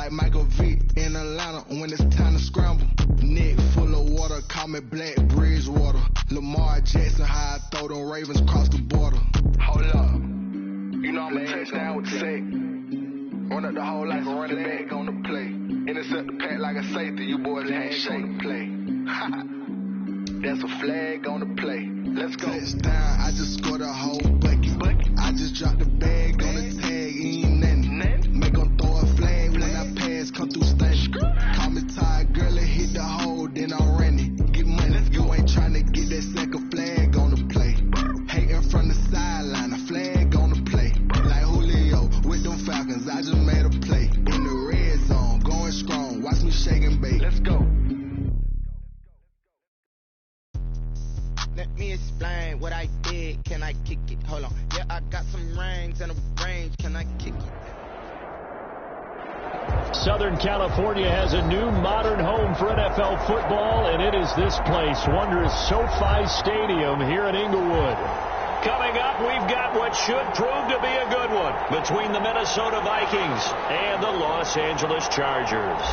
like Michael Vick in Atlanta when it's time to scramble. Neck full of water, call me Black Bridgewater. Lamar Jackson, how I throw them Ravens across the border. Hold up, you know I'm a touchdown with the sack. Run up the hole like a running back on the play. Intercept the pack like a safety, you boys can't shake the play. That's a flag on the play. Let's go. Touchdown, I just scored a whole bucket. I just dropped the bag on the tag, ain't nothing. Make them throw a flag when I pass, come through stunning. Call me tired, girl, and hit the hole, then I'm running. Get money, you ain't trying to get that second flag on the play. Hating from the sideline, a flag on the play. Like Julio with them Falcons, I just made a play. In the red zone, going strong, watch me shake and bake. Let's go. Let me explain what I did. Can I kick it? Hold on. Yeah, I got some rings and a range. Can I kick it? Southern California has a new modern home for NFL football, and it is this place, wondrous SoFi Stadium here in Inglewood. Coming up, we've got what should prove to be a good one between the Minnesota Vikings and the Los Angeles Chargers.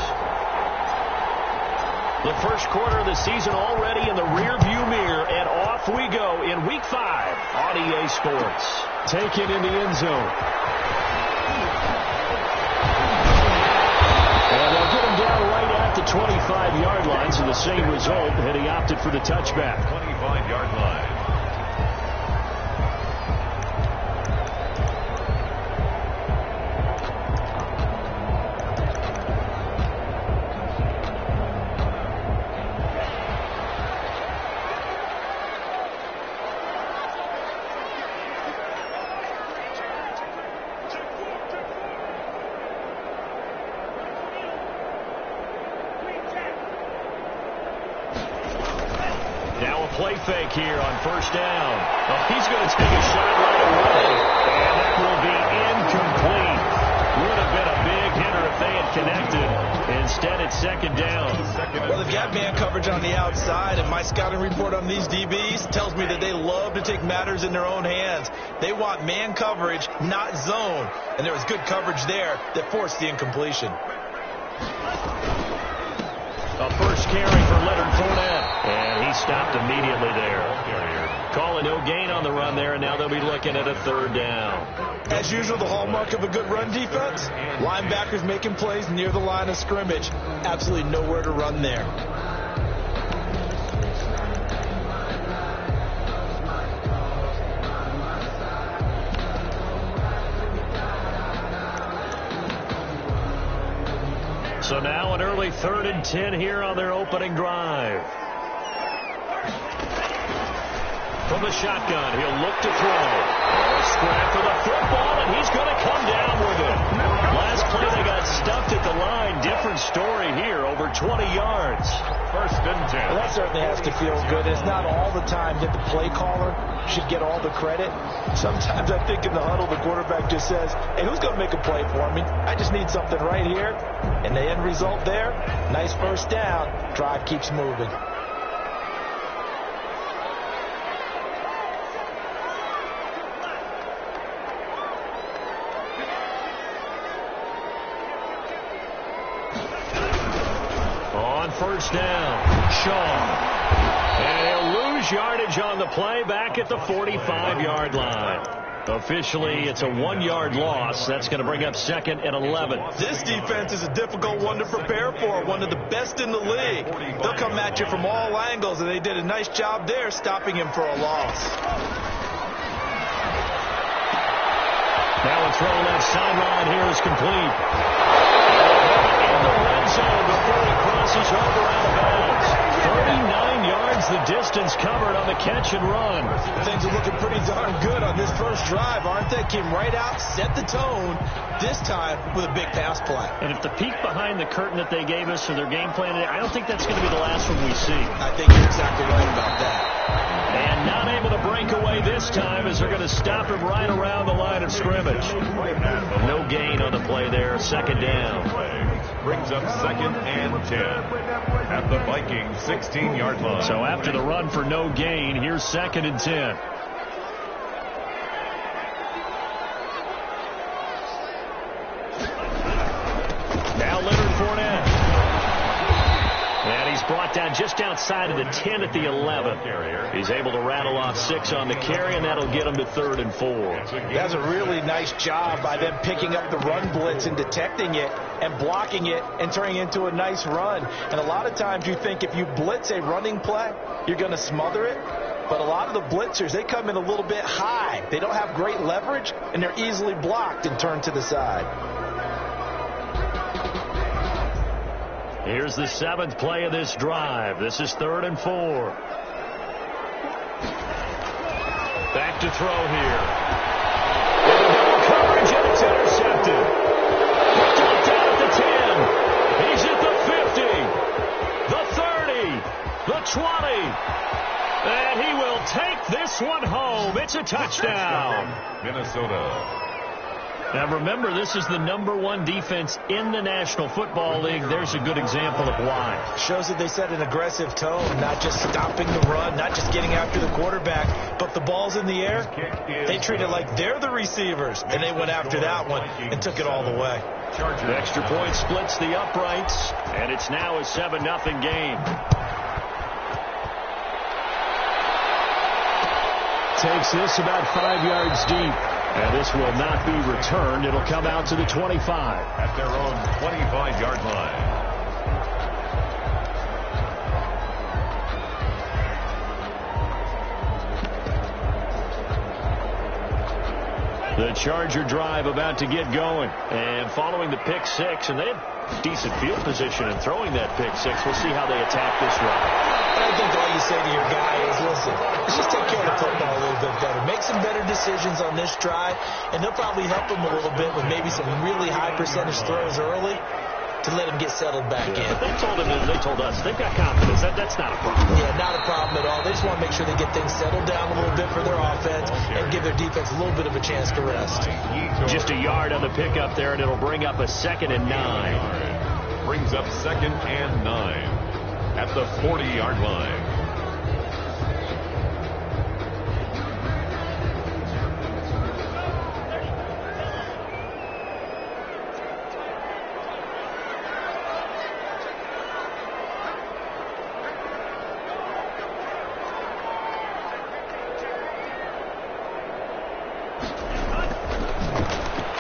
The first quarter of the season already in the rearview mirror, and off we go in Week 5 on EA Sports. Taken in the end zone. And they'll get him down right at the 25-yard line, so the same result, and he opted for the touchback. 25-yard line. Play fake here on first down. Oh, he's going to take a shot right away, and that will be incomplete. Would have been a big hitter if they had connected. Instead, it's second down. Well, they've got man coverage on the outside, and my scouting report on these DBs tells me that they love to take matters in their own hands. They want man coverage, not zone, and there was good coverage there that forced the incompletion. A first carry for Leonard Fournette, and he stopped immediately there. Calling no gain on the run there, and now they'll be looking at a third down. As usual, the hallmark of a good run defense, linebackers making plays near the line of scrimmage. Absolutely nowhere to run there. So now an early 3rd and 10 here on their opening drive. From the shotgun, he'll look to throw. A scrap for the football, and he's going to come down with it. Last play they got stuffed at the line. Different story here, over 20 yards. 1st and 10. Well, that certainly has to feel good. It's not all the time that the play caller should get all the credit. Sometimes I think in the huddle, the quarterback just says, hey, who's going to make a play for me? I just need something right here. And the end result there, nice first down. Drive keeps moving. On first down, Shaw. And he'll lose yardage on the play back at the 45-yard line. Officially, it's a 1-yard loss. That's going to bring up 2nd and 11. This defense is a difficult one to prepare for, one of the best in the league. They'll come at you from all angles, and they did a nice job there stopping him for a loss. Now a throw left sideline here is complete. In the red zone before he crosses over out of bounds. 39 yards the distance covered on the catch and run. Things are looking pretty darn good on this first drive, aren't they? Came right out, set the tone, this time with a big pass play. And if the peek behind the curtain that they gave us for their game plan, I don't think that's going to be the last one we see. I think you're exactly right about that. And not able to break away this time as they're going to stop him right around the line of scrimmage. No gain on the play there, 2nd down. Brings up 2nd and 10 at the Vikings 16-yard line. So after the run for no gain, here's 2nd and 10. Now brought down just outside of the 10 at the 11. He's able to rattle off 6 on the carry, and that'll get him to 3rd and 4. That's a really nice job by them picking up the run blitz and detecting it and blocking it and turning it into a nice run. And a lot of times you think if you blitz a running play, you're going to smother it. But a lot of the blitzers, they come in a little bit high. They don't have great leverage, and they're easily blocked and turned to the side. Here's the 7th play of this drive. This is 3rd and 4. Back to throw here. Into double coverage, and it's intercepted. Brought down at the 10. He's at the 50, the 30, the 20. And he will take this one home. It's a touchdown. Minnesota. Now remember, this is the #1 defense in the National Football League. There's a good example of why. Shows that they set an aggressive tone, not just stopping the run, not just getting after the quarterback, but the ball's in the air. They treat it like they're the receivers, and they went after that one and took it all the way. The extra point splits the uprights, and it's now a 7-0 game. Takes this about 5 yards deep. And this will not be returned. It'll come out to the 25. At their own 25-yard line. The Charger drive about to get going. And following the pick 6, and they had decent field position in throwing that pick 6. We'll see how they attack this run. I think all you say to your guy is, listen, let's just take care of the football a little bit better. Make some better decisions on this drive, and they'll probably help him a little bit with maybe some really high percentage throws early to let him get settled back in. But they told us they've got confidence. That's not a problem. Yeah, not a problem at all. They just want to make sure they get things settled down a little bit for their offense and give their defense a little bit of a chance to rest. Just a yard on the pickup there, and it'll bring up a 2nd and 9. Brings up 2nd and 9 at the 40-yard line.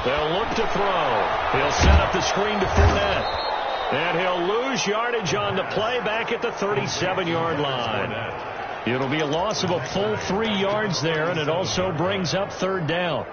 They'll look to throw. He'll set up the screen to Fournette. And he'll lose yardage on the play back at the 37-yard line. It'll be a loss of a full 3 yards there, and it also brings up 3rd down.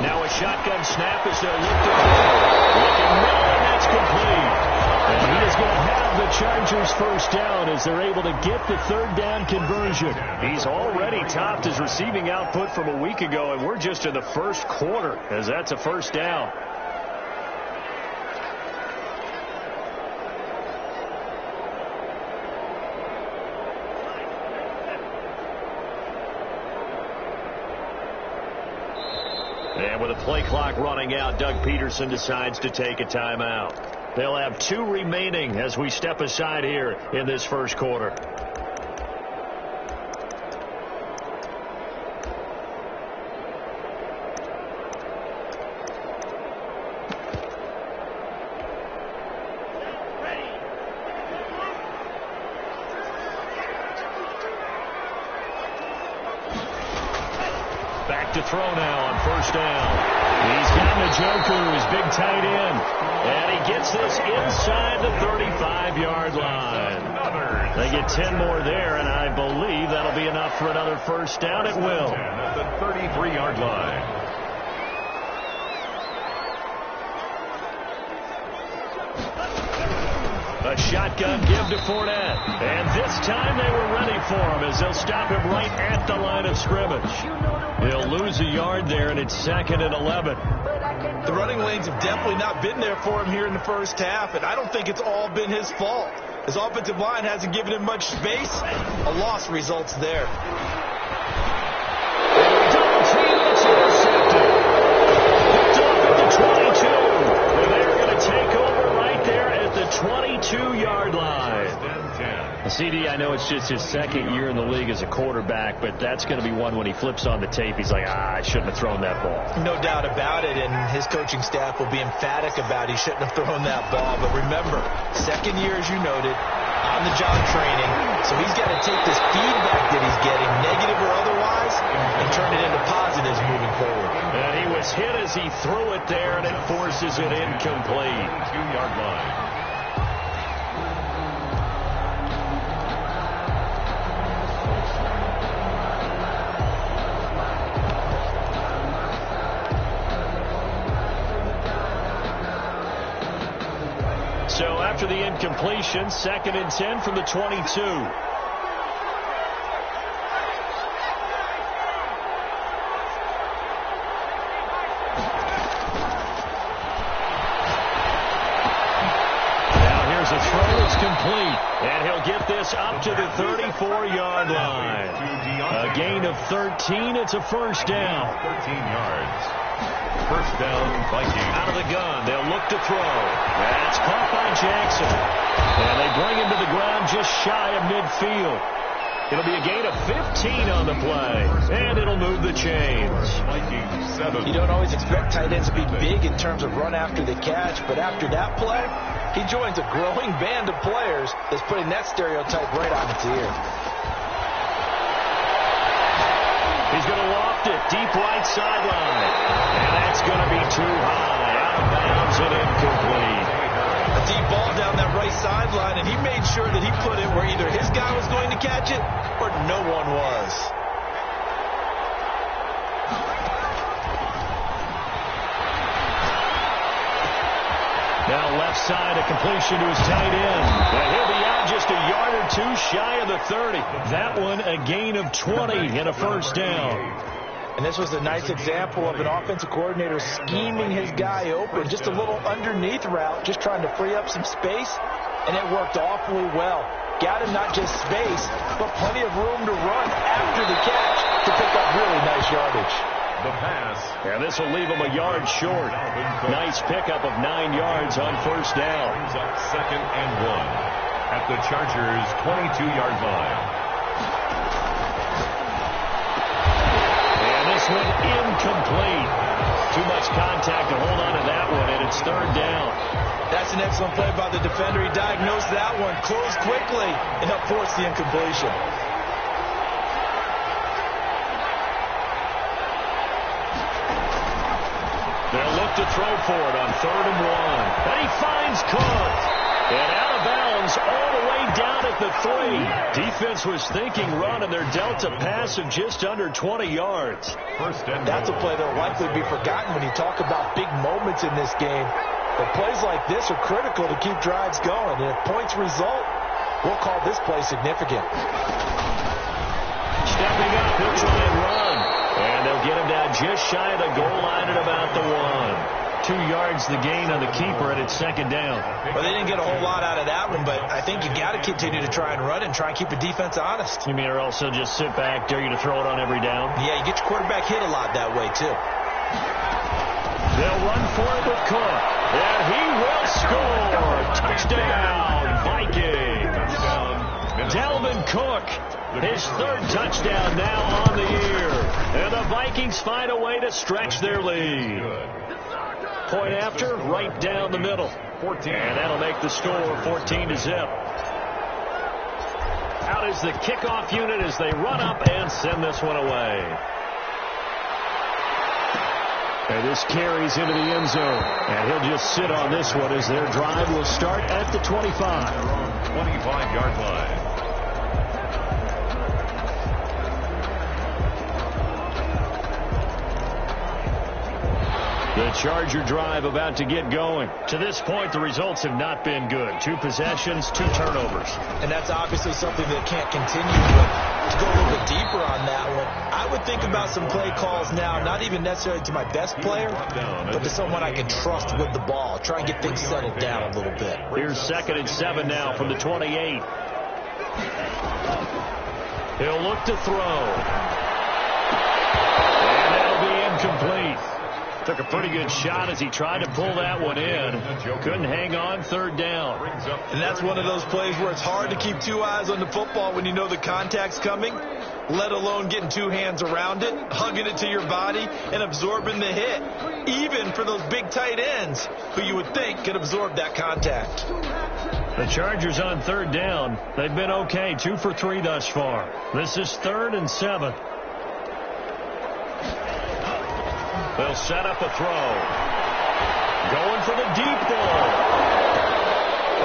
Now a shotgun snap as they'll look to throw. And that's complete. And he is going to have the Chargers first down as they're able to get the 3rd down conversion. He's already topped his receiving output from a week ago, and we're just in the first quarter as that's a first down. And with the play clock running out, Doug Peterson decides to take a timeout. They'll have 2 remaining as we step aside here in this first quarter. Back to throw now on first down. He's got Njoku, his big tight end. And he gets this inside the 35-yard line. They get 10 more there, and I believe that'll be enough for another first down. It will. At the 33-yard line. A shotgun give to Fournette. And this time they were ready for him as they'll stop him right at the line of scrimmage. He'll lose a yard there, and it's 2nd and 11. The running lanes have definitely not been there for him here in the first half, and I don't think it's all been his fault. His offensive line hasn't given him much space. A loss results there. Double team, it's intercepted. Picked off at the 22. And they're going to take over right there at the 22. I know it's just his second year in the league as a quarterback, but that's going to be one when he flips on the tape, he's like, I shouldn't have thrown that ball. No doubt about it, and his coaching staff will be emphatic about he shouldn't have thrown that ball. But remember, second year, as you noted, on-the-job training, so he's got to take this feedback that he's getting, negative or otherwise, and turn it into positives moving forward. And he was hit as he threw it there, and it forces it incomplete. 2-yard line. So after the incompletion, 2nd and 10 from the 22. Complete, and he'll get this up to the 34-yard line. A gain of 13. It's a first down. 13 yards. First down, Vikings. Out of the gun. They'll look to throw. That's caught by Jackson. And they bring him to the ground just shy of midfield. It'll be a gain of 15 on the play, and it'll move the chains. Vikings 7. You don't always expect tight ends to be big in terms of run after the catch, but after that play, he joins a growing band of players that's putting that stereotype right on its ear. He's going to loft it deep right sideline, and that's going to be too high, out of bounds and incomplete. A deep ball down that right sideline, and he made sure that he put it where either his guy was going to catch it or no one was. Now left side, a completion to his tight end. And he'll be out just a yard or two shy of the 30. That one a gain of 20 and a first down. And this was a nice example of an offensive coordinator scheming his guy open. Just a little underneath route, just trying to free up some space, and it worked awfully well. Got him not just space, but plenty of room to run after the catch to pick up really nice yardage. The pass. And this will leave him a yard short. Nice pickup of 9 yards on first down. Brings up 2nd and 1 at the Chargers' 22-yard line. And this one incomplete. Too much contact to hold on to that one, and it's 3rd down. That's an excellent play by the defender. He diagnosed that one, closed quickly, and helped force the incompletion. They'll look to throw for it on 3rd and 1. And he finds Cook. And out of bounds all the way down at the 3. Defense was thinking run, and they're dealt a pass of just under 20 yards. That's a play that will likely be forgotten when you talk about big moments in this game. But plays like this are critical to keep drives going. And if points result, we'll call this play significant. Stepping up, he'll try and run. And they'll get him down just shy of the goal line at about the 1. 2 yards the gain on the keeper, and it's 2nd down. Well, they didn't get a whole lot out of that one, but I think you got to continue to try and run and try and keep the defense honest. You mean or also just sit back, dare you to throw it on every down? Yeah, you get your quarterback hit a lot that way, too. They'll run for it with Cook, and he will score. Touchdown, Vikings. Dalvin Cook, his 3rd touchdown now on the year. And the Vikings find a way to stretch their lead. Point after, right down the middle. 14. And that'll make the score 14-0. Out is the kickoff unit as they run up and send this one away. And this carries into the end zone. And he'll just sit on this one as their drive will start at the 25. 25-yard line. The Charger drive about to get going. To this point, the results have not been good. 2 possessions, 2 turnovers. And that's obviously something that can't continue. But to go a little bit deeper on that one, I would think about some play calls now, not even necessarily to my best player, but to someone I can trust with the ball. Try and get things settled down a little bit. Here's 2nd and 7 now from the 28. He'll look to throw. And that'll be incomplete. Took a pretty good shot as he tried to pull that one in. Couldn't hang on, third down. And that's one of those plays where it's hard to keep two eyes on the football when you know the contact's coming, let alone getting two hands around it, hugging it to your body, and absorbing the hit, even for those big tight ends who you would think could absorb that contact. The Chargers on third down. They've been okay, 2 for 3 thus far. This is 3rd and 7. They'll set up a throw. Going for the deep ball.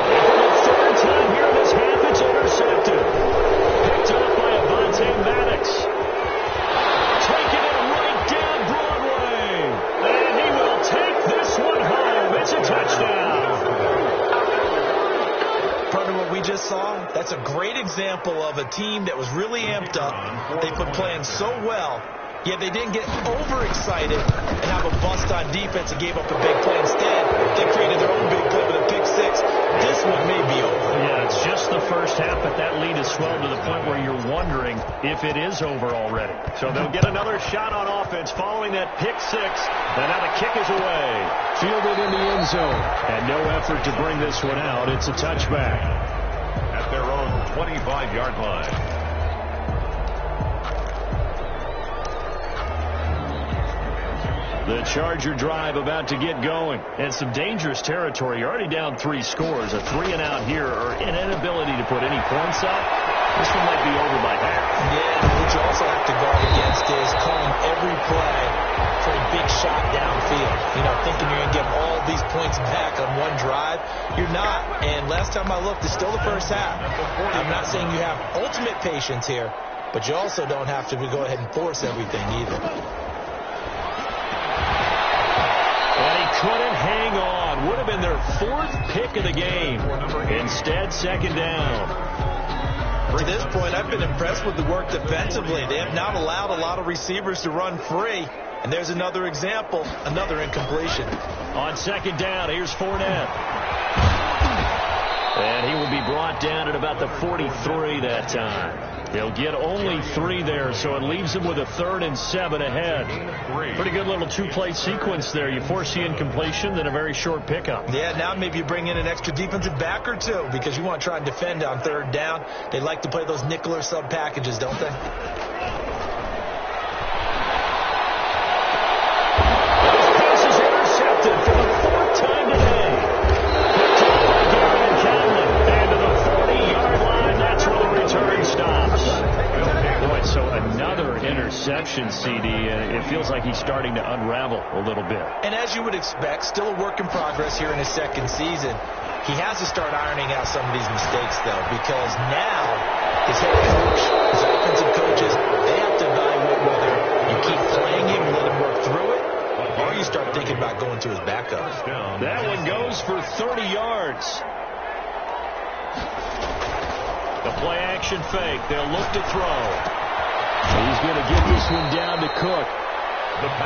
And for the third time here in this half, it's intercepted. Picked up by Avonte Maddox. Taking it right down Broadway. And he will take this one home. It's a touchdown. Partner, what we just saw, that's a great example of a team that was really amped up. They put plans so well, yet they didn't get overexcited and have a bust on defense and gave up a big play. Instead, they created their own big play with a pick six. This one may be over. Yeah, it's just the first half, but that lead has swelled to the point where you're wondering if it is over already. So they'll get another shot on offense following that pick six. And now the kick is away. Fielded in the end zone. And no effort to bring this one out. It's a touchback. At their own 25-yard line. The Charger drive about to get going. And some dangerous territory. You're already down 3 scores. A 3-and-out here or an inability to put any points up. This one might be over by half. Yeah, what you also have to guard against is calling every play for a big shot downfield. You know, thinking you're going to get all these points back on one drive. You're not. And last time I looked, it's still the first half. I'm not saying you have ultimate patience here, but you also don't have to go ahead and force everything either. And he couldn't hang on. Would have been their 4th pick of the game. Instead, 2nd down. To this point, I've been impressed with the work defensively. They have not allowed a lot of receivers to run free. And there's another example, another incompletion. On 2nd down, here's Fournette. And he will be brought down at about the 43 that time. They'll get only 3 there, so it leaves them with a 3rd and 7 ahead. Pretty good little 2-play sequence there. You force the incompletion, then a very short pickup. Yeah, now maybe you bring in an extra defensive back or two because you want to try and defend on 3rd down. They like to play those nickel or sub packages, don't they? This pass is intercepted for the 4th time today. Picked up by Gary Conley. And to the 40-yard line, that's where the return stops. Boy, so another interception, CD. It feels like he's starting to unravel a little bit. And as you would expect, still a work in progress here in his 2nd season. He has to start ironing out some of these mistakes, though, because now his head coach, his offensive coaches, they have to evaluate whether you keep playing him and let him work through it, or you start thinking about going to his backup. That one goes for 30 yards. The play action fake. They'll look to throw. He's going to get this one down to Cook.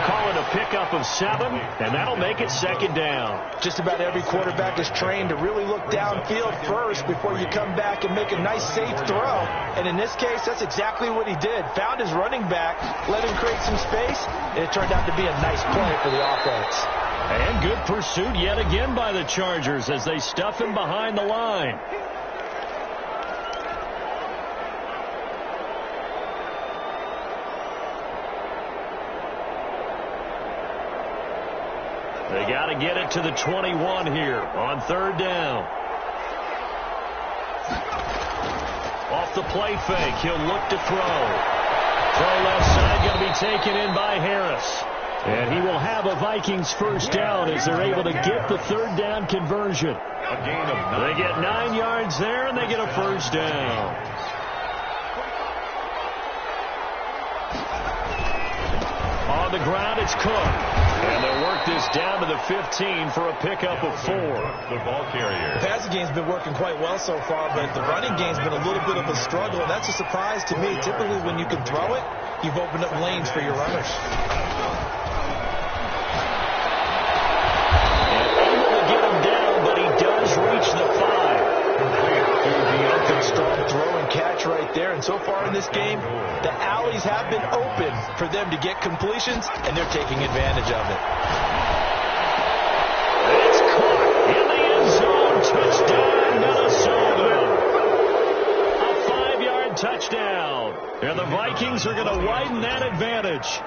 Call it a pickup of 7, and that'll make it 2nd down. Just about every quarterback is trained to really look downfield first before you come back and make a nice, safe throw. And in this case, that's exactly what he did. Found his running back, let him create some space, and it turned out to be a nice play for the offense. And good pursuit yet again by the Chargers as they stuff him behind the line. They got to get it to the 21 here on 3rd down. Off the play fake, he'll look to throw. Throw left side going to be taken in by Harris. And he will have a Vikings 1st down as they're able to get the 3rd down conversion. A gain of 9. They get 9 yards there, and they get a 1st down. On the ground, it's Cook. And they'll work this down to the 15 for a pickup of 4. The ball carrier. The passing game's been working quite well so far, but the running game's been a little bit of a struggle, and that's a surprise to me. Typically, when you can throw it, you've opened up lanes for your runners. And able to get him down, but he does reach the 5. Good strong throw and catch right there. And so far in this game, the alleys have been open for them to get completions, and they're taking advantage of it. It's caught in the end zone. Touchdown, Minnesota. A 5-yard touchdown. And the Vikings are going to widen that advantage.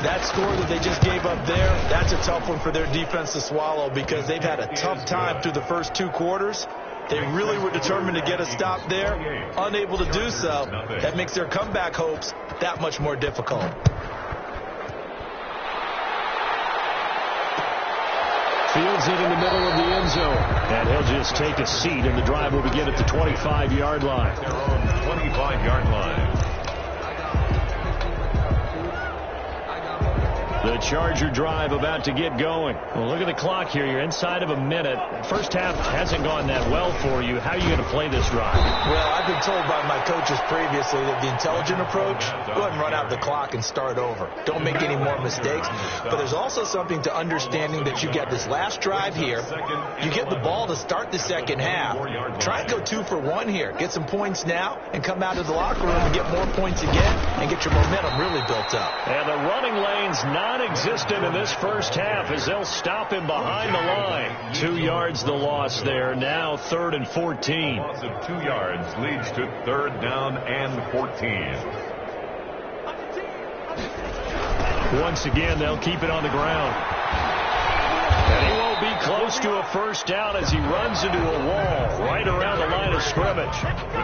That score that they just gave up there, that's a tough one for their defense to swallow because they've had a tough time through the first 2 quarters. They really were determined to get a stop there, unable to do so. That makes their comeback hopes that much more difficult. Fields it in the middle of the end zone. And he'll just take a seat, and the drive will begin at the 25-yard line. Their own 25-yard line. The Charger drive about to get going. Well, look at the clock here. You're inside of a minute. First half hasn't gone that well for you. How are you going to play this drive? Well, I've been told by my coaches previously that the intelligent approach, go ahead and run out the clock and start over. Don't make any more mistakes. But there's also something to understanding that you get this last drive here. You get the ball to start the second half. Try and go 2 for 1 here. Get some points now and come out of the locker room and get more points again and get your momentum really built up. And the running lane's non-existent in this first half as they'll stop him behind the line. 2 yards the loss there. Now 3rd and 14. Loss of 2 yards leads to 3rd down and 14. Once again, they'll keep it on the ground. And he won't be close to a first down as he runs into a wall right around the line of scrimmage.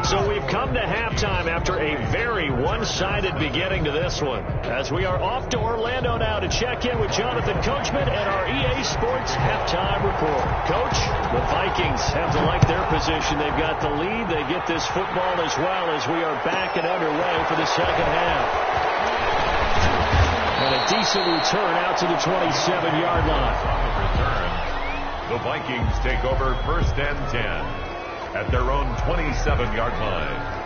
So we've come to halftime after a very one-sided beginning to this one. As we are off to Orlando now to check in with Jonathan Coachman and our EA Sports halftime report. Coach, the Vikings have to like their position. They've got the lead. They get this football as well as we are back and underway for the second half. And a decent return out to the 27-yard line. The Vikings take over 1st and 10 at their own 27-yard line.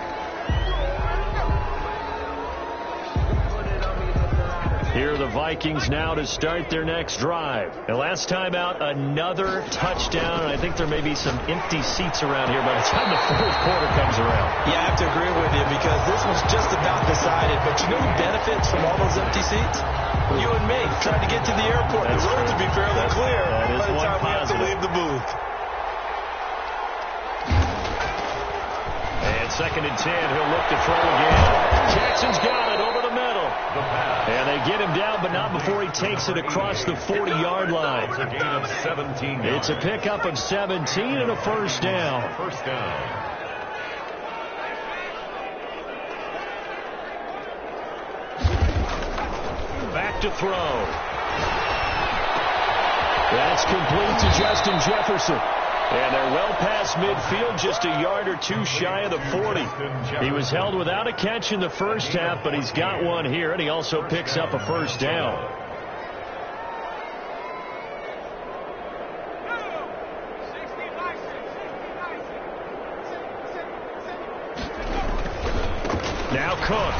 Here are the Vikings now to start their next drive. And last time out, another touchdown. And I think there may be some empty seats around here by the time the 4th quarter comes around. Yeah, I have to agree with you because this one's just about decided. But you know who benefits from all those empty seats? You and me, trying to get to the airport. The roads would be fairly clear by the time we have to leave the booth. And 2nd and 10, he'll look to throw again. Jackson's got it over the middle. And they get him down, but not before he takes it across the 40-yard line. It's a gain of 17 yards. It's a pickup of 17 and a first down. First down. Back to throw. That's complete to Justin Jefferson. And they're well past midfield, just a yard or 2 shy of the 40. He was held without a catch in the first half, but he's got one here, and he also picks up a first down. Now Cook.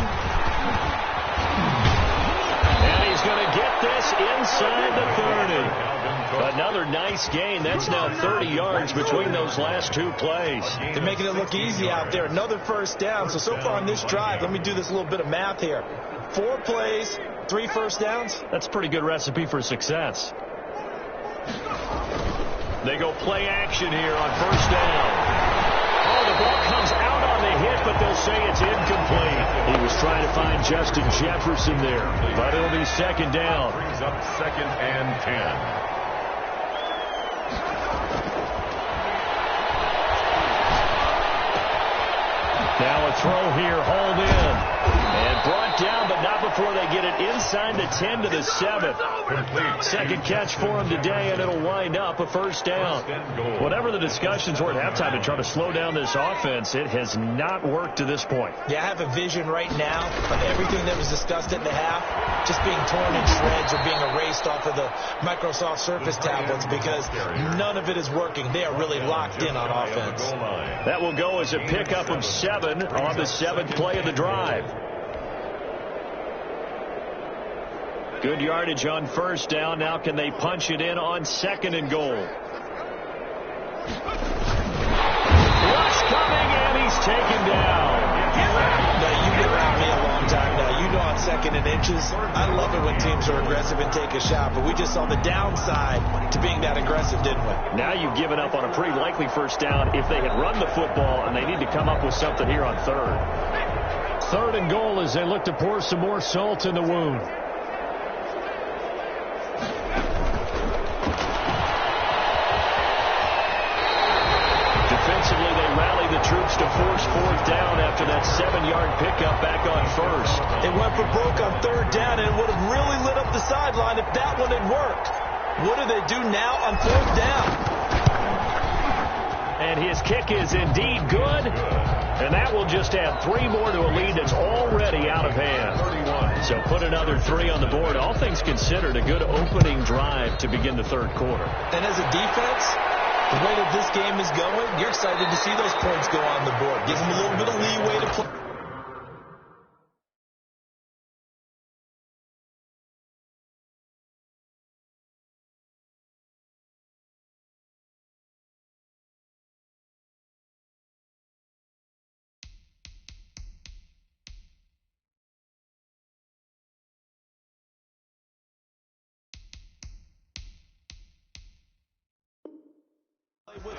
And he's going to get this inside the 30. Another nice gain. That's now 30 yards between those last 2 plays. They're making it look easy out there. Another first down. So far on this drive, let me do this little bit of math here. 4 plays, 3 first downs. That's a pretty good recipe for success. They go play action here on first down. Oh, the ball comes out on the hit, but they'll say it's incomplete. He was trying to find Justin Jefferson there, but it'll be 2nd down. Brings up 2nd and 10. Now a throw here, hauled in. And brought down, but not before they get it inside the 10 to the 7. Complete. Second catch for him today, and it'll wind up a first down. Whatever the discussions were at halftime to try to slow down this offense, it has not worked to this point. Yeah, I have a vision right now of everything that was discussed at the half just being torn in shreds or being erased off of the Microsoft Surface tablets because none of it is working. They are really locked in on offense. That will go as a pickup of 7 on the 7th play of the drive. Good yardage on first down. Now can they punch it in on 2nd and goal? taken down. Now, you've been around me a long time now. You know on 2nd and inches, I love it when teams are aggressive and take a shot, but we just saw the downside to being that aggressive, didn't we? Now you've given up on a pretty likely first down if they had run the football, and they need to come up with something here on 3rd. 3rd and goal as they look to pour some more salt in the wound. Defensively, they rally the troops to force 4th down after that 7-yard pickup back on 1st. It went for broke on 3rd down, and it would have really lit up the sideline if that one had worked. What do they do now on 4th down? And his kick is indeed good. And that will just add 3 more to a lead that's already out of hand. So put another 3 on the board. All things considered, a good opening drive to begin the 3rd quarter. And as a defense, the way that this game is going, you're excited to see those points go on the board. Gives them a little bit of leeway to play.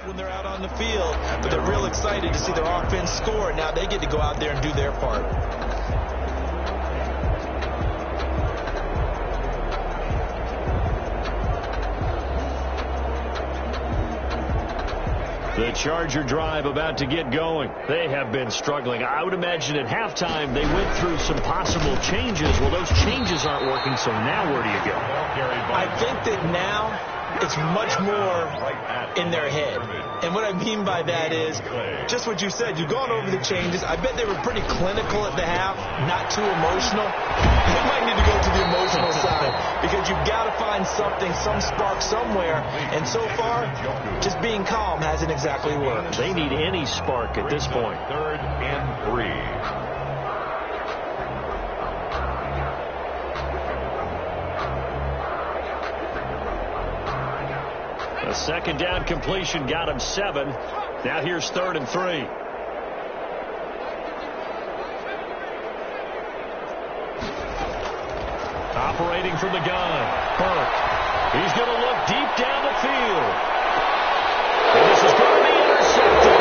When they're out on the field, but they're real excited to see their offense score, and now they get to go out there and do their part. The Charger drive about to get going. They have been struggling. I would imagine at halftime they went through some possible changes. Well, those changes aren't working, so now where do you go? I think that now it's much more in their head. And what I mean by that is just what you said. You've gone over the changes. I bet they were pretty clinical at the half, not too emotional. You might need to go to the emotional side because you've got to find something, some spark somewhere. And so far, just being calm hasn't exactly worked. They need any spark at this point. 3rd and 3. A 2nd down completion got him 7. Now here's 3rd and 3. Operating from the gun, Burke. He's going to look deep down the field. And this is going to be intercepted.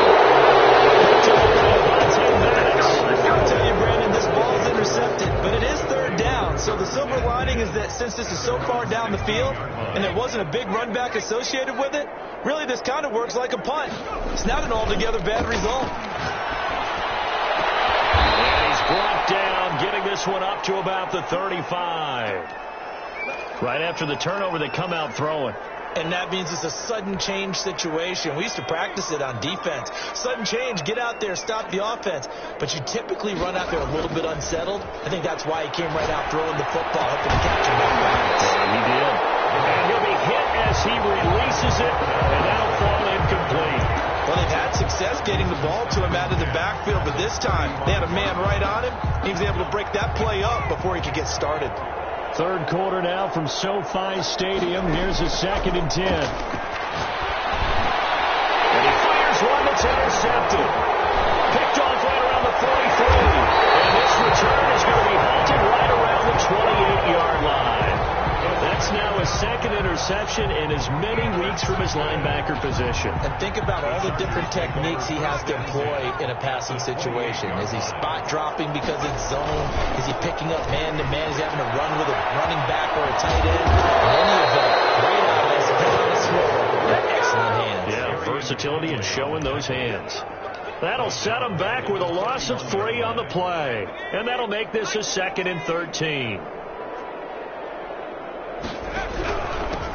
I'll tell you, Brandon, this ball is intercepted, but it is 3rd down. So the silver lining is that since this is so far down the field and there wasn't a big run back associated with it, really this kind of works like a punt. It's not an altogether bad result. And he's brought down, getting this one up to about the 35. Right after the turnover, they come out throwing. And that means it's a sudden change situation. We used to practice it on defense. Sudden change, get out there, stop the offense. But you typically run out there a little bit unsettled. I think that's why he came right out throwing the football, hoping to catch him back balance. He did. And he'll be hit as he releases it, and that'll fall incomplete. Well, they've had success getting the ball to him out of the backfield, but this time they had a man right on him. He was able to break that play up before he could get started. 3rd quarter now from SoFi Stadium. Here's a 2nd and 10. And he fires one that's intercepted. Picked off right around the 43. And this return is going to be halted right around the 28-yard line. That's now a 2nd interception in as many weeks from his linebacker position. And think about all the different techniques he has to employ in a passing situation. Is he spot dropping because it's zone? Is he picking up man-to-man? Is he having to run with a running back or a tight end? In any event, great eyes, excellent hands. Yeah, versatility and showing those hands. That'll set him back with a loss of 3 on the play. And that'll make this a 2nd and 13.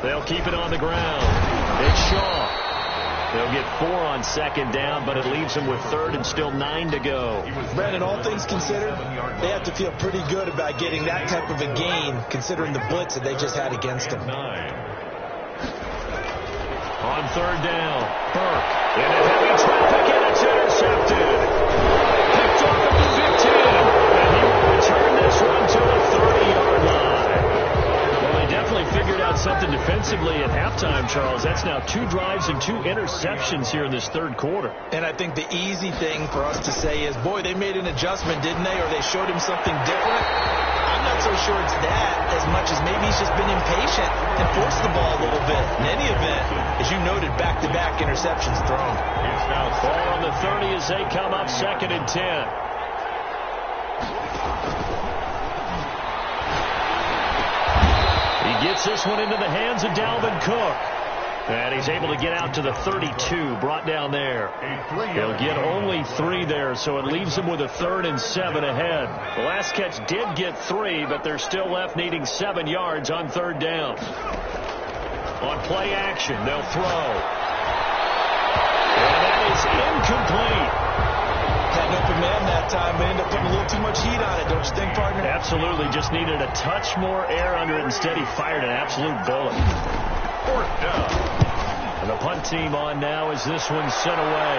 They'll keep it on the ground. It's Shaw. They'll get 4 on 2nd down, but it leaves them with 3rd and still 9 to go. Brandon, all things considered, they have to feel pretty good about getting that type of a gain, considering the blitz that they just had against them. On 3rd down, Burke in a heavy traffic, and it's intercepted. Picked off at the 15, and he will return this one to the 30-yard line. Well, they definitely figured out something defensively at halftime, Charles. That's now 2 drives and 2 interceptions here in this third quarter. And I think the easy thing for us to say is, boy, they made an adjustment, didn't they? Or they showed him something different. I'm not so sure it's that as much as maybe he's just been impatient and forced the ball a little bit. In any event, as you noted, back-to-back interceptions thrown. It's now 4 on the 30 as they come up 2nd and 10. He gets this one into the hands of Dalvin Cook. And he's able to get out to the 32, brought down there. He'll get only 3 there, so it leaves him with a 3rd and 7 ahead. The last catch did get 3, but they're still left needing 7 yards on 3rd down. On play action, they'll throw. And that is incomplete. Had an open man that time, but ended up putting a little too much heat on it, don't you think, partner? Absolutely. Just needed a touch more air under it. Instead, he fired an absolute bullet. 4th down. And the punt team on now as this one's sent away.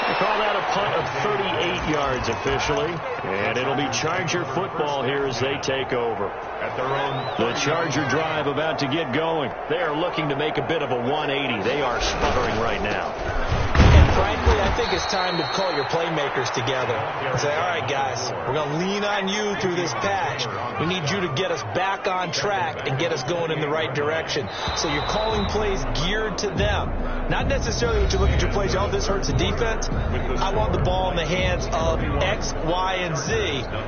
They call that a punt of 38 yards officially. And it'll be Charger football here as they take over. At their own. The Charger drive about to get going. They are looking to make a bit of a 180. They are sputtering right now. And frankly, I think it's time to call your playmakers together and say, all right, guys, we're going to lean on you through this patch. We need you to get us back on track and get us going in the right direction. So you're calling plays geared to them. Not necessarily when you look at your plays, oh, this hurts the defense. I want the ball in the hands of X, Y, and Z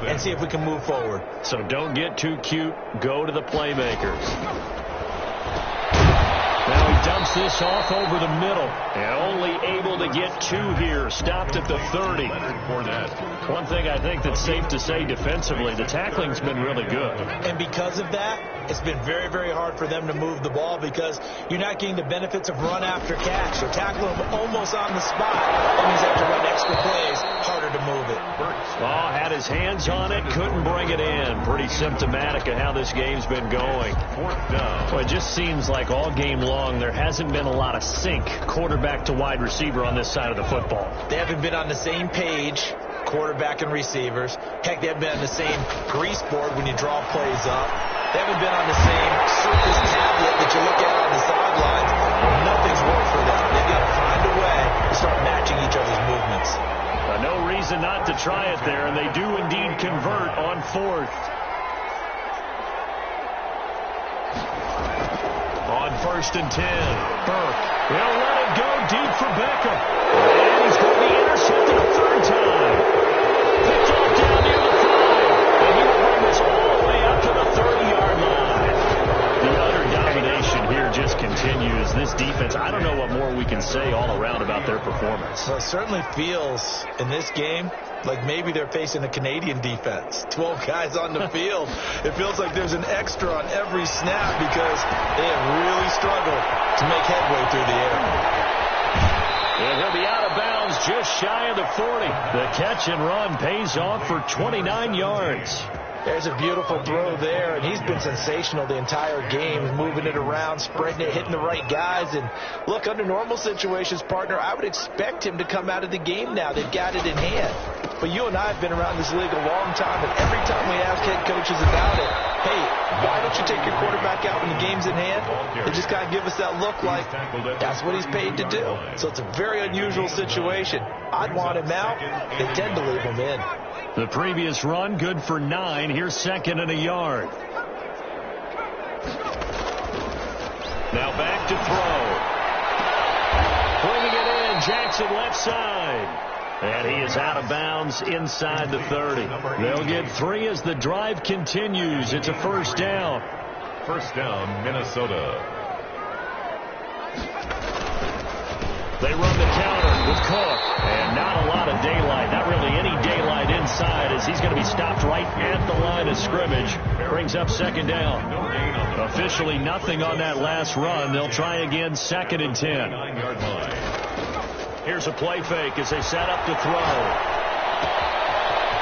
and see if we can move forward. So don't get too cute. Go to the playmakers. Now he dumps this off over the middle. And only able to get 2 here. Stopped at the 30. One thing I think that's safe to say defensively, the tackling's been really good. And because of that, it's been very, very hard for them to move the ball because you're not getting the benefits of run after catch. You're tackling them almost on the spot. That means you have to run extra plays, harder to move it. Oh, had his hands on it, couldn't bring it in. Pretty symptomatic of how this game's been going. 4th down. Well, it just seems like all game long there hasn't been a lot of sync quarterback to wide receiver on this side of the football. They haven't been on the same page, quarterback and receivers. Heck, they haven't been on the same grease board when you draw plays up. They haven't been on the same surface tablet that you look at on the sidelines. Nothing's worked for them. They've got to find a way to start matching each other's movements. No reason not to try it there, and they do indeed convert on 4th. On 1st and 10, Burke. He'll let it go deep for Beckham. And he's going to be intercepted a 3rd time. Picked off down near the 5. And he will bring this all the way up to the 30-yard line. The utter domination here just continues. This defense, I don't know what more we can say all around about their performance. Well, it certainly feels in this game like maybe they're facing a Canadian defense. 12 guys on the field. It feels like there's an extra on every snap because they have really struggled to make headway through the air. And he'll be out of bounds just shy of the 40. The catch and run pays off for 29 yards. There's a beautiful throw there, and he's been sensational the entire game, moving it around, spreading it, hitting the right guys. And look, under normal situations, partner, I would expect him to come out of the game now. They've got it in hand. But you and I have been around this league a long time, and every time we ask head coaches about it, hey, why don't you take your quarterback out when the game's in hand? They just kind of give us that look like that's what he's paid to do. So it's a very unusual situation. I'd want him out. They tend to leave him in. The previous run, good for 9. Here's 2nd and a yard. Now back to throw. Bringing it in, Jackson left side. And he is out of bounds inside the 30. They'll get 3 as the drive continues. It's a 1st down. 1st down, Minnesota. They run the counter with Cook. And not a lot of daylight. Not really any daylight inside as he's going to be stopped right at the line of scrimmage. Brings up 2nd down. Officially nothing on that last run. They'll try again 2nd and 10. 9-yard line. Here's a play fake as they set up to throw.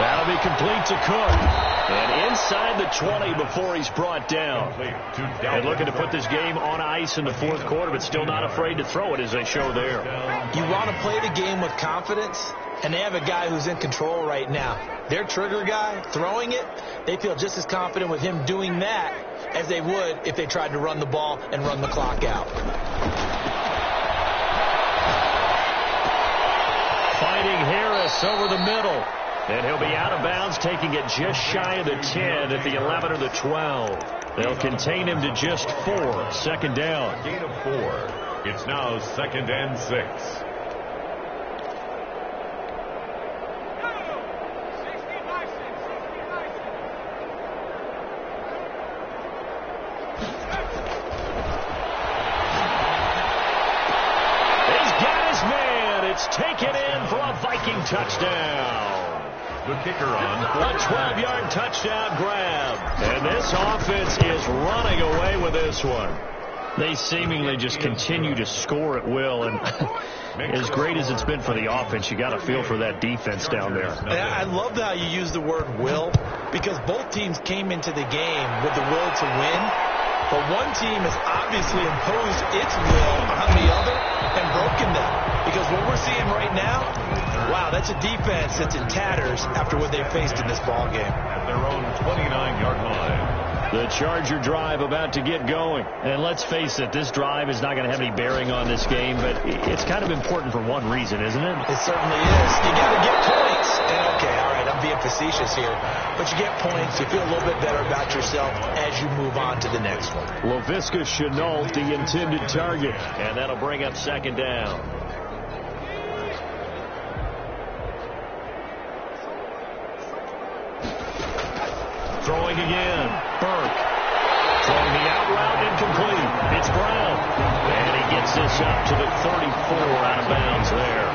That'll be complete to Cook. And inside the 20 before he's brought down. And looking to put this game on ice in the fourth quarter, but still not afraid to throw it as they show there. You want to play the game with confidence, and they have a guy who's in control right now. Their trigger guy, throwing it, they feel just as confident with him doing that as they would if they tried to run the ball and run the clock out. Fighting Harris over the middle. And he'll be out of bounds, taking it just shy of the 10 at the 11 or the 12. They'll contain him to just 4. Second down. Gain of 4. It's now 2nd and 6. It's taken in for a Viking touchdown. The kicker on. A 12-yard touchdown grab. And this offense is running away with this one. They seemingly just continue to score at will. And as great as it's been for the offense, you got to feel for that defense down there. I love how you use the word will, because both teams came into the game with the will to win. But one team has obviously imposed its will on the other and broken them. Because what we're seeing right now, wow, that's a defense that's in tatters after what they faced in this ball game. At their own 29-yard line. The Charger drive about to get going. And let's face it, this drive is not going to have any bearing on this game, but it's kind of important for one reason, isn't it? It certainly is. You got to get points. And okay, all right, I'm being facetious here. But you get points, you feel a little bit better about yourself as you move on to the next one. Laviska Shenault, the intended target. And that'll bring up second down. Throwing again. Burke. Throwing the out route, incomplete. It's Brown. And he gets this up to the 34 out of bounds there.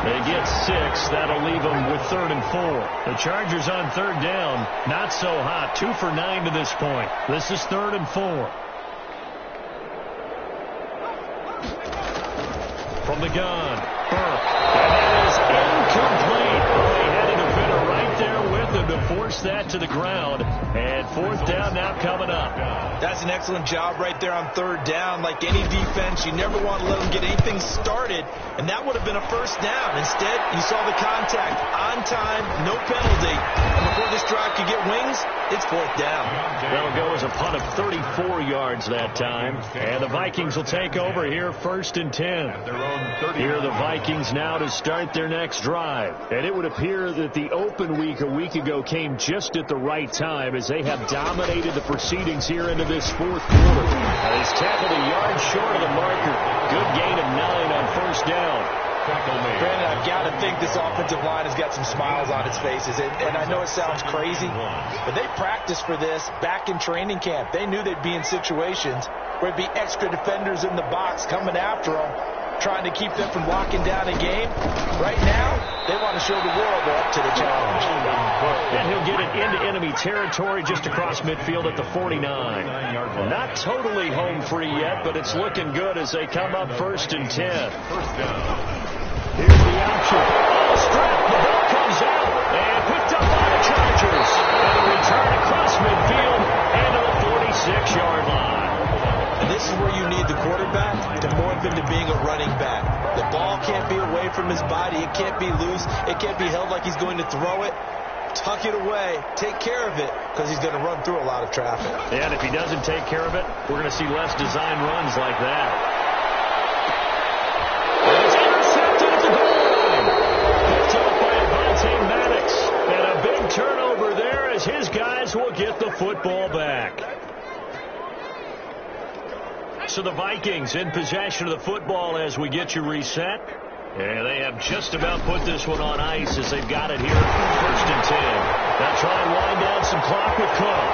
They get 6. That'll leave them with 3rd and 4. The Chargers on 3rd down. Not so hot. 2 for 9 to this point. This is 3rd and 4. From the gun. Burke. And that is incomplete. They had a defender right there with them to force that to the ground. And 4th down now coming up. That's an excellent job right there on 3rd down. Like any defense, you never want to let them get anything started. And that would have been a 1st down. Instead, you saw the contact on time, no penalty. And before this drive could get wings, it's 4th down. That'll go as a punt of 34 yards that time. And the Vikings will take over here 1st and 10. Here are the Vikings now to start their next drive. And it would appear that the open week a week ago came just at the right time as they have dominated the proceedings here into this 4th quarter. He's tackled a yard short of the marker. Good gain of 9 on 1st down. Brandon, I've got to think this offensive line has got some smiles on its faces. And I know it sounds crazy, but they practiced for this back in training camp. They knew they'd be in situations where it'd be extra defenders in the box coming after them, trying to keep them from locking down a game. Right now, they want to show the world they're up to the challenge. And he'll get it into enemy territory just across midfield at the 49. Not totally home free yet, but it's looking good as they come up 1st and 10. Here's the option. Oh, strap. The ball comes out and picked up by the Chargers. And a return across midfield and to the 46-yard line. And this is where you need the quarterback to morph into being a running back. The ball can't be away from his body. It can't be loose. It can't be held like he's going to throw it. Tuck it away. Take care of it because he's going to run through a lot of traffic. Yeah, and if he doesn't take care of it, we're going to see less design runs like that. And it's intercepted at the goal line. Picked up by Avonte Maddox. And a big turnover there as his guys will get the football back. So the Vikings in possession of the football as we get you reset. And they have just about put this one on ice as they've got it here 1st and 10. They'll try and wind down some clock with Cook.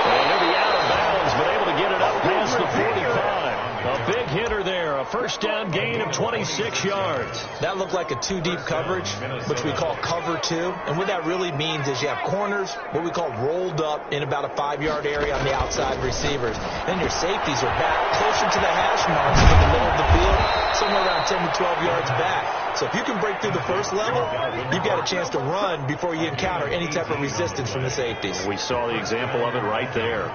And he'll be out of bounds, but able to get it up past the 45. A big hitter there, a A first down gain of 26 yards. That looked like a two-deep coverage, which we call cover two. And what that really means is you have corners, what we call rolled up in about a 5-yard area on the outside receivers. Then your safeties are back closer to the hash marks in the middle of the field, somewhere around 10 to 12 yards back. So if you can break through the first level, you've got a chance to run before you encounter any type of resistance from the safeties. We saw the example of it right there.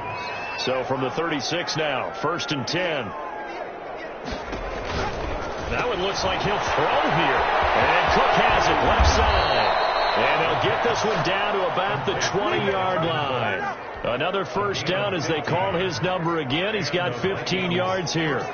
So from the 36 now, 1st and 10. That one looks like he'll throw here. And Cook has it left side. And they'll get this one down to about the 20-yard line. Another first down as they call his number again. He's got 15 yards here.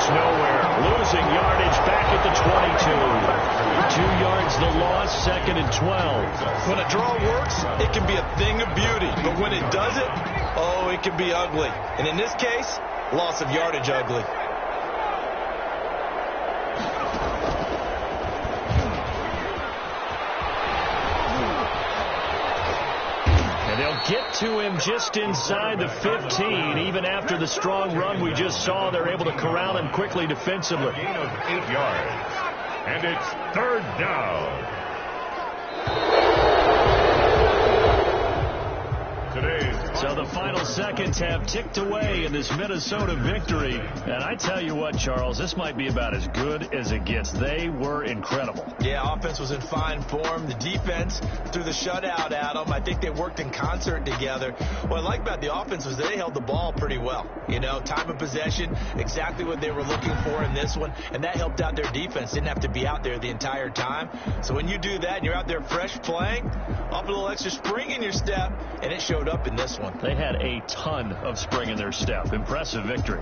Nowhere. Losing yardage back at the 22. 2 yards the loss, 2nd and 12. When a draw works, it can be a thing of beauty. But when it doesn't, oh, it can be ugly. And in this case, loss of yardage ugly. They'll get to him just inside the 15. Even after the strong run we just saw, they're able to corral him quickly defensively. Gain of 8 yards. And it's 3rd down. So the final seconds have ticked away in this Minnesota victory. And I tell you what, Charles, this might be about as good as it gets. They were incredible. Yeah, offense was in fine form. The defense threw the shutout at them. I think they worked in concert together. What I like about the offense was they held the ball pretty well. You know, time of possession, exactly what they were looking for in this one. And that helped out their defense. Didn't have to be out there the entire time. So when you do that and you're out there fresh playing, off a little extra spring in your step, and it showed up in this one. They had a ton of spring in their step. Impressive victory.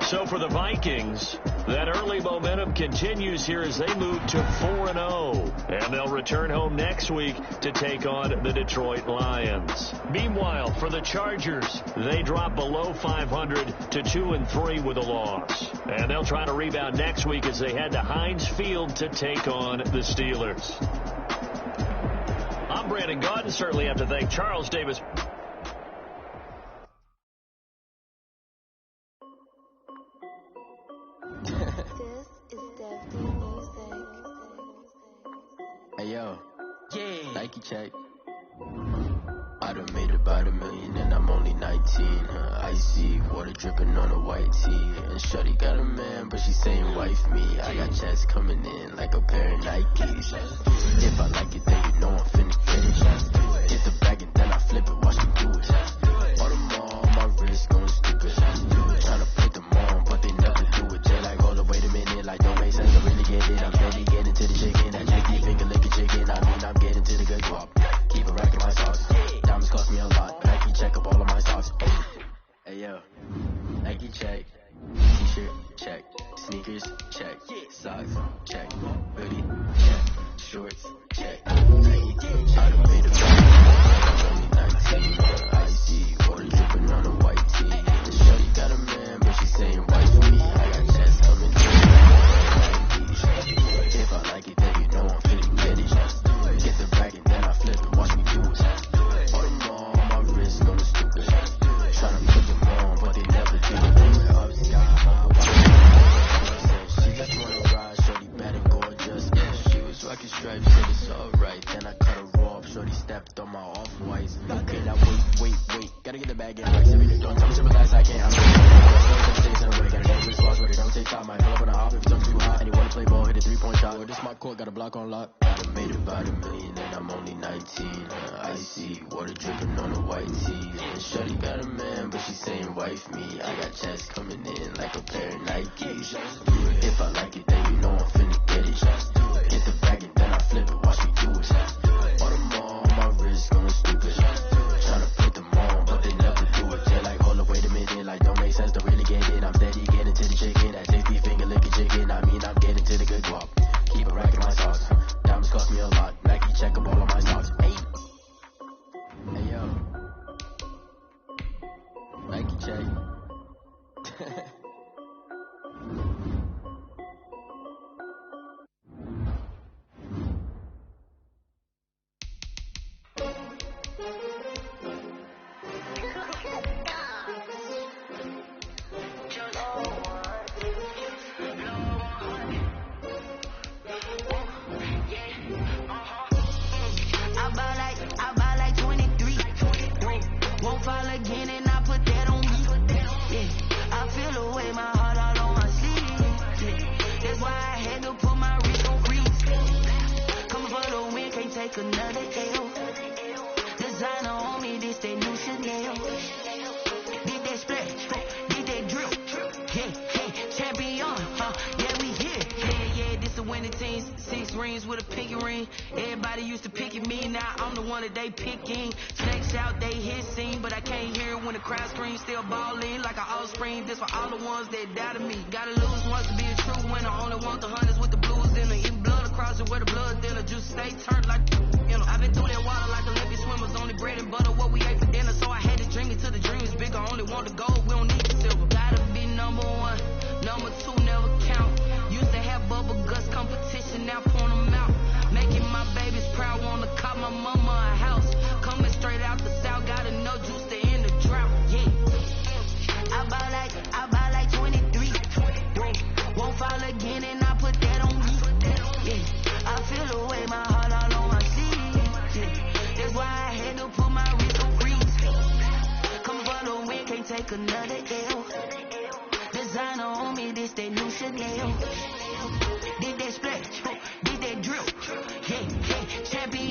So for the Vikings, that early momentum continues here as they move to 4-0. And they'll return home next week to take on the Detroit Lions. Meanwhile, for the Chargers, they drop below 500 to 2-3 with a loss. And they'll try to rebound next week as they head to Heinz Field to take on the Steelers. I'm Brandon Gaudin. Certainly have to thank Charles Davis. Hey yo, yeah. Nike check. I done made about $1 million and I'm only 19. Icy water dripping on a white tee. And shorty got a man, but she saying wife me. I got checks coming in like a pair of Nikes. If I like it, then you know I'm finna get it. Get the bag and then I flip it, watch me do it. All them on my wrist going stupid. Tryna put them on, but they never do it. They like, hold up, wait a minute, like don't make sense. I really get it. I'm steady getting to the chicken. That jiggly finger licking chicken. I mean, I'm getting to the good guap. Keep a rack in my sauce. Diamonds cost me a lot. Nike check up all of my socks. Hey yo, Nike check. T-shirt check. Sneakers check. Socks check. Hoodie check. Shorts check. I done made a I'm only 19. Icy water dripping on a white tee. The shorty got a man, but she saying wife for me. I got chest coming through. If I like it, then you know I'm finna get it. Get the bag and then I flip it, watch me do it. All them on my wrist going stupid. Tryna put them on, but they never do it. Up sky high, she just wanna ride, shorty bad and gorgeous. She was rocking stripes, said it's alright. Then I cut her off, shorty stepped on my off-whites. Okay, now wait, gotta get the bag in right. Everything don't tell me to relax, I can't. Gotta get this boss ready, don't take time. I pull up on a hop if it's up too hot. And you wanna play ball, hit a 3-point shot. Well, this my court, got a block on lock. I done made about $1 million and I'm only 19. Icy water dripping on a white tee. And shorty got a man, but she saying wife me. I got checks coming in like a pair of Nikes. If I like it, then you know I'm finna get it. Get the bag and then I flip it, watch me do it. All them on my wrist going stupid. Tryna put them on, but they never do it. They're like, hold up, wait a minute, like don't make sense, don't really get it. I'm steady getting to the chicken, that 60 finger licking chicken. I mean, I'm getting to the good guap. Keep a rack in my socks. Diamonds cost me a lot. Nike check up all of my socks. Hey yo, Nike check. Won't fall again and I put that on me. Yeah, I feel the way, my heart all on my sleeve. Yeah, that's why I had to put my wrist on freeze. Coming for the win, can't take another L. Designer on me, this that new Chanel. Did that splash, did that drip. Yeah, champion, yeah, we here. Yeah, this a winning team. 6 rings with a pinky ring. Everybody used to pick at me, now I'm the one that they picking. Snakes out, they hit scene, but I can't hear it when the crowd screams. Still ballin' like an offspring. This for all the ones that doubted me. Gotta lose once to be a true winner. Only want the hunters with the blues dinner. Even blood across it where the blood dinner. Juice stay turned like, you know. I've been through that water like Olympic swimmers. Only bread and butter, what we ate for dinner. So I had to dream it till the dream is bigger. Only want the gold, we don't need the silver. Gotta be number 1, number 2 never count. Used to have bubble guts competition, now point them out. Making my babies proud, wanna call my mama a house. Coming straight out the south, gotta know juice to end the drought. Yeah, I buy like 23. Won't fall again and I put that on me. Yeah, I feel the way, my heart all on my sleeve. Yeah, that's why I had to put my wrist on freeze. Coming for the win, can't take another L. Designer on me, this that new Chanel. Did that splash, did that drip. Yeah, champion,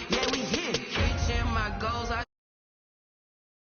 yeah.